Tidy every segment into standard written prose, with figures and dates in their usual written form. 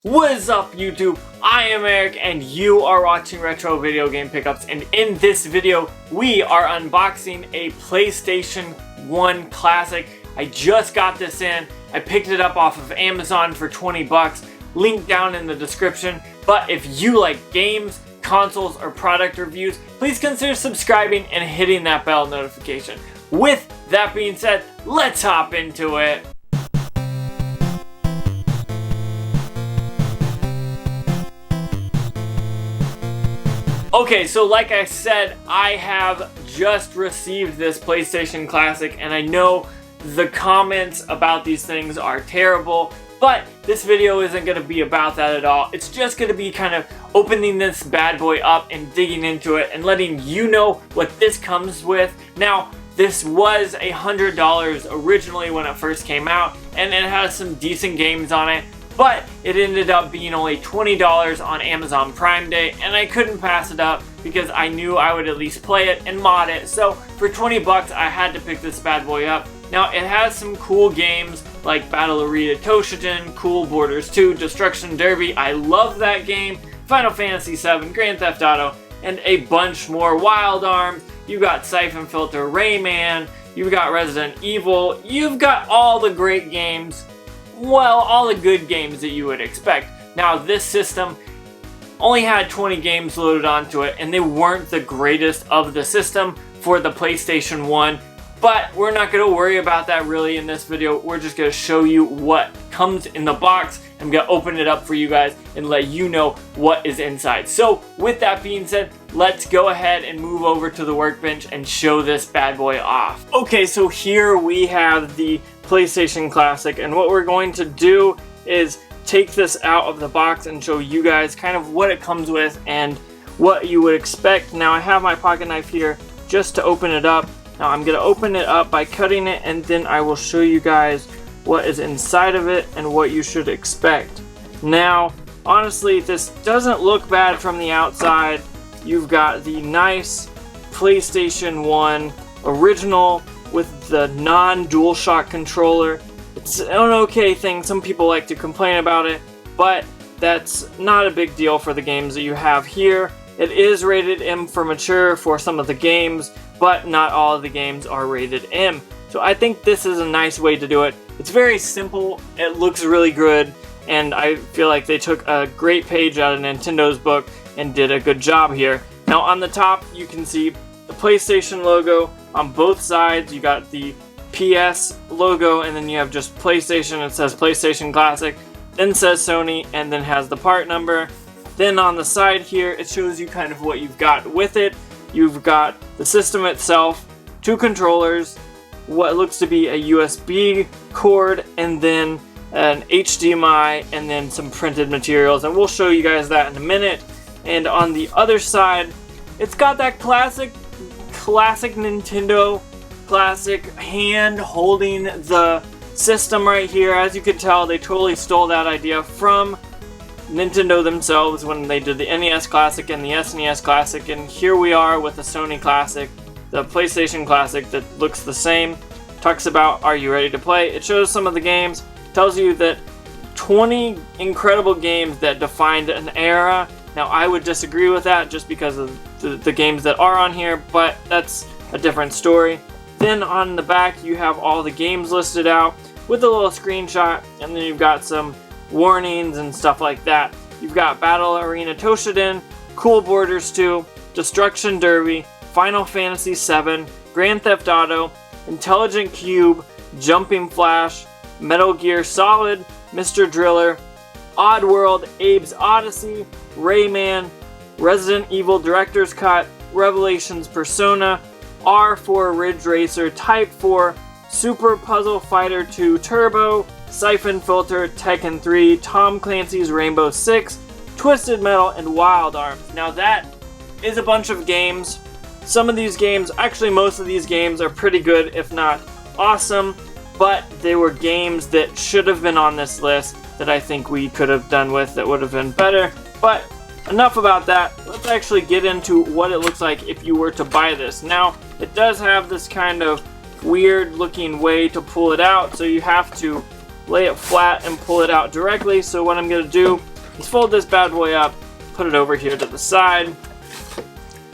What is up, YouTube? I am Eric and you are watching Retro Video Game Pickups, and in this video we are unboxing a PlayStation 1 Classic. I just got this in. I picked it up off of Amazon for 20 bucks. Link down in the description. But if you like games, consoles, or product reviews, please consider subscribing and hitting that bell notification. With that being said, let's hop into it. Okay, so like I said, I have just received this PlayStation Classic, and I know the comments about these things are terrible, but this video isn't going to be about that at all. It's just going to be kind of opening this bad boy up and digging into it and letting you know what this comes with. Now, this was $100 originally when it first came out, and it has some decent games on it. But it ended up being only $20 on Amazon Prime Day, and I couldn't pass it up because I knew I would at least play it and mod it. So for 20 bucks, I had to pick this bad boy up. Now it has some cool games like Battle Arena Toshinden, Cool Borders 2, Destruction Derby. I love that game. Final Fantasy 7, Grand Theft Auto, and a bunch more. Wild Arms. You got Siphon Filter, Rayman. You've got Resident Evil. You've got all the great games. Well, all the good games that you would expect. Now, this system only had 20 games loaded onto it, and they weren't the greatest of the system for the PlayStation 1, but we're not going to worry about that really in this video. We're just going to show you what comes in the box. I'm going to open it up for you guys and let you know what is inside. So, with that being said, let's go ahead and move over to the workbench and show this bad boy off. Okay, so here we have the PlayStation Classic, and what we're going to do is take this out of the box and show you guys kind of what it comes with and what you would expect. Now I have my pocket knife here just to open it up. Now I'm going to open it up by cutting it, and then I will show you guys what is inside of it and what you should expect. Now honestly, this doesn't look bad from the outside. You've got the nice PlayStation 1 original with the non-DualShock controller. It's an okay thing. Some people like to complain about it, but that's not a big deal for the games that you have here. It is rated M for mature for some of the games, but not all of the games are rated M. So I think this is a nice way to do it. It's very simple, it looks really good, and I feel like they took a great page out of Nintendo's book and did a good job here. Now on the top you can see the PlayStation logo. On both sides you got the PS logo, and then you have just PlayStation. It says PlayStation Classic, then says Sony, and then has the part number. Then on the side here it shows you kind of what you've got with it. You've got the system itself, two controllers, what looks to be a USB cord, and then an HDMI, and then some printed materials, and we'll show you guys that in a minute. And on the other side, it's got that classic Nintendo Classic hand holding the system right here. As you can tell, they totally stole that idea from Nintendo themselves when they did the NES Classic and the SNES Classic, and here we are with the Sony Classic, the PlayStation Classic that looks the same. Talks about, are you ready to play? It shows some of the games, tells you that 20 incredible games that defined an era. Now I would disagree with that just because of the games that are on here, but that's a different story. Then on the back you have all the games listed out with a little screenshot, and then you've got some warnings and stuff like that. You've got Battle Arena Toshinden, Cool Borders 2, Destruction Derby, Final Fantasy 7, Grand Theft Auto, Intelligent Cube, Jumping Flash, Metal Gear Solid, Mr. Driller, Oddworld, Abe's Odyssey, Rayman, Resident Evil Director's Cut, Revelations Persona, R for Ridge Racer, Type 4, Super Puzzle Fighter 2 Turbo, Siphon Filter, Tekken 3, Tom Clancy's Rainbow Six, Twisted Metal, and Wild Arms. Now that is a bunch of games. Some of these games, actually most of these games, are pretty good, if not awesome, but they were games that should have been on this list that I think we could have done with that would have been better. But enough about that. Let's actually get into what it looks like if you were to buy this. Now, it does have this kind of weird looking way to pull it out, so you have to lay it flat and pull it out directly. So what I'm going to do let's fold this bad boy up, put it over here to the side.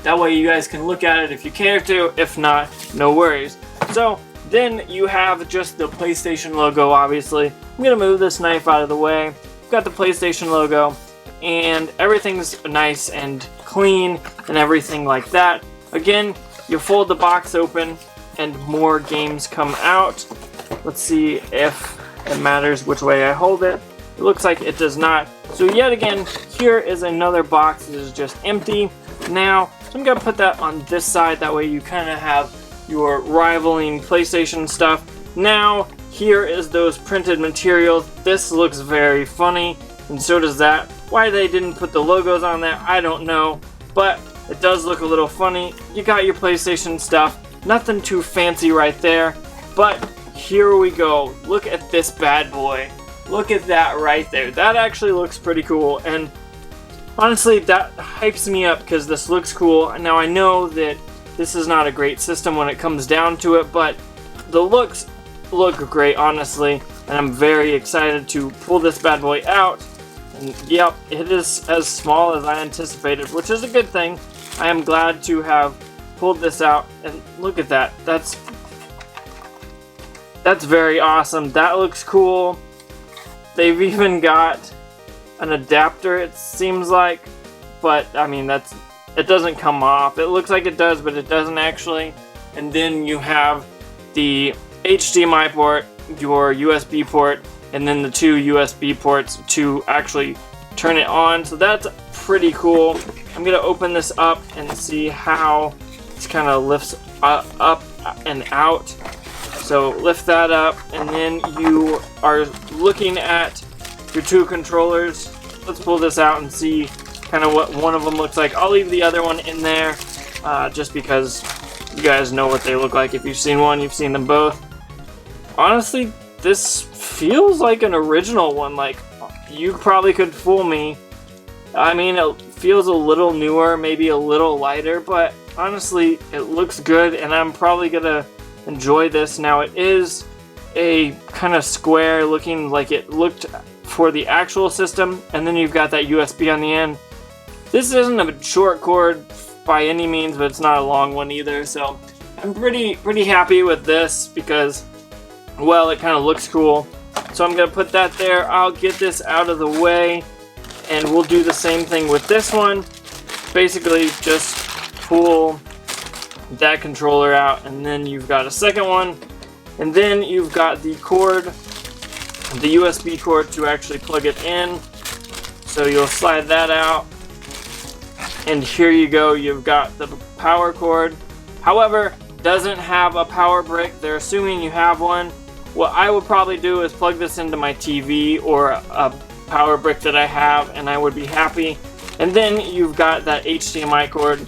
That way you guys can look at it if you care to. If not, no worries. So then you have just the PlayStation logo, obviously. I'm gonna move this knife out of the way. Got the PlayStation logo, and everything's nice and clean and everything like that. Again, you fold the box open and more games come out. Let's see if it matters which way I hold it. It looks like it does not. So yet again, here is another box that is just empty. Now, so I'm gonna put that on this side, that way you kind of have your rivaling PlayStation stuff. Now, here is those printed materials. This looks very funny, and so does that. Why they didn't put the logos on that, I don't know, but it does look a little funny. You got your PlayStation stuff, nothing too fancy right there, but here we go. Look at this bad boy. Look at that right there. That actually looks pretty cool, and honestly, that hypes me up because this looks cool. Now, I know that this is not a great system when it comes down to it, but the looks look great, honestly, and I'm very excited to pull this bad boy out. And yep, it is as small as I anticipated, which is a good thing. I am glad to have pulled this out, and look at that. That's very awesome. That looks cool. They've even got an adapter, it seems like, but I mean, it doesn't come off. It looks like it does, but it doesn't actually. And then you have the HDMI port, your USB port, and then the two USB ports to actually turn it on. So that's pretty cool. I'm gonna open this up and see how this kind of lifts up and out. So lift that up, and then you are looking at your two controllers. Let's pull this out and see kind of what one of them looks like. I'll leave the other one in there just because you guys know what they look like. If you've seen one, you've seen them both. Honestly, this feels like an original one. Like, you probably could fool me. I mean, it feels a little newer, maybe a little lighter, but honestly, it looks good, and I'm probably gonna enjoy this. Now, it is a kind of square looking like it looked for the actual system, and then you've got that USB on the end. This isn't a short cord by any means, but it's not a long one either, so I'm pretty happy with this because, well, it kind of looks cool. So I'm gonna put that there. I'll get this out of the way, and we'll do the same thing with this one. Basically, just pull that controller out, and then you've got a second one, and then you've got the cord, the USB cord to actually plug it in. So you'll slide that out, and here you go. You've got the power cord. However, doesn't have a power brick. They're assuming you have one. What I would probably do is plug this into my TV or a power brick that I have, and I would be happy. And then you've got that HDMI cord.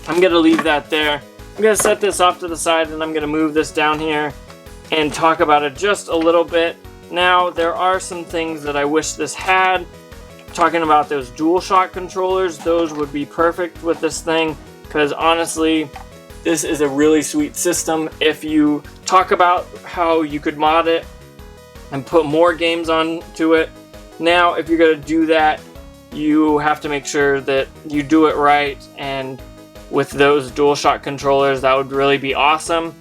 I'm gonna leave that there. I'm gonna set this off to the side, and I'm gonna move this down here and talk about it just a little bit. Now, there are some things that I wish this had. Talking about those DualShock controllers, those would be perfect with this thing, because honestly, this is a really sweet system. If you talk about how you could mod it and put more games onto it, now if you're going to do that, you have to make sure that you do it right, and with those DualShock controllers, that would really be awesome.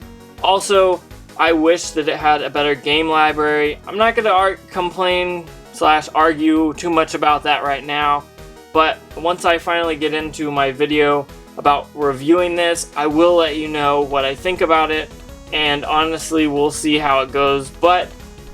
Also, I wish that it had a better game library. I'm not going to complain / argue too much about that right now, but once I finally get into my video about reviewing this, I will let you know what I think about it, and honestly, we'll see how it goes. But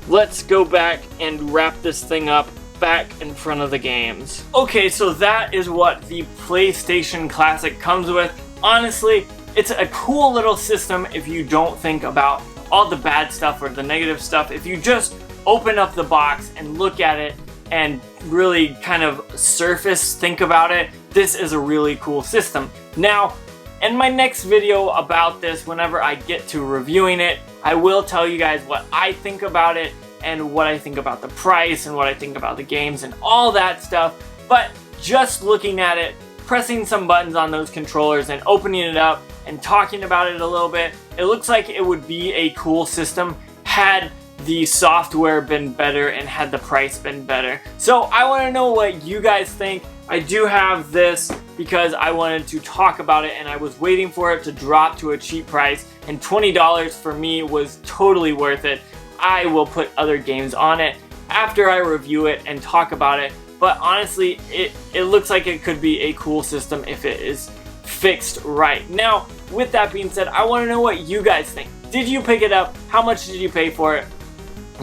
let's go back and wrap this thing up back in front of the games. Okay, so that is what the PlayStation Classic comes with. Honestly, it's a cool little system if you don't think about all the bad stuff or the negative stuff. If you just open up the box and look at it and really kind of surface think about it, this is a really cool system. Now, in my next video about this, whenever I get to reviewing it, I will tell you guys what I think about it and what I think about the price and what I think about the games and all that stuff. But just looking at it, pressing some buttons on those controllers and opening it up and talking about it a little bit, it looks like it would be a cool system had the software been better and had the price been better? So I want to know what you guys think. I do have this because I wanted to talk about it and I was waiting for it to drop to a cheap price, and $20 for me was totally worth it. I will put other games on it after I review it and talk about it, but honestly it looks like it could be a cool system if it is fixed right. Now with that being said, I want to know what you guys think. Did you pick it up? How much did you pay for it?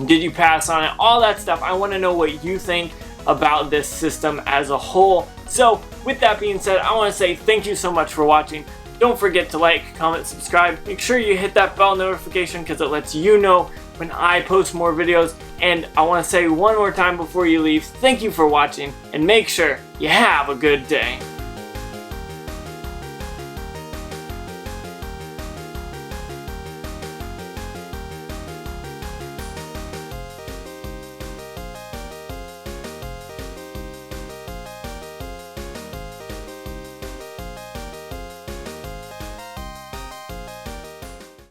Did you pass on it? All that stuff. I want to know what you think about this system as a whole. So with that being said, I want to say thank you so much for watching. Don't forget to like, comment, subscribe. Make sure you hit that bell notification because it lets you know when I post more videos. And I want to say one more time before you leave, thank you for watching and make sure you have a good day.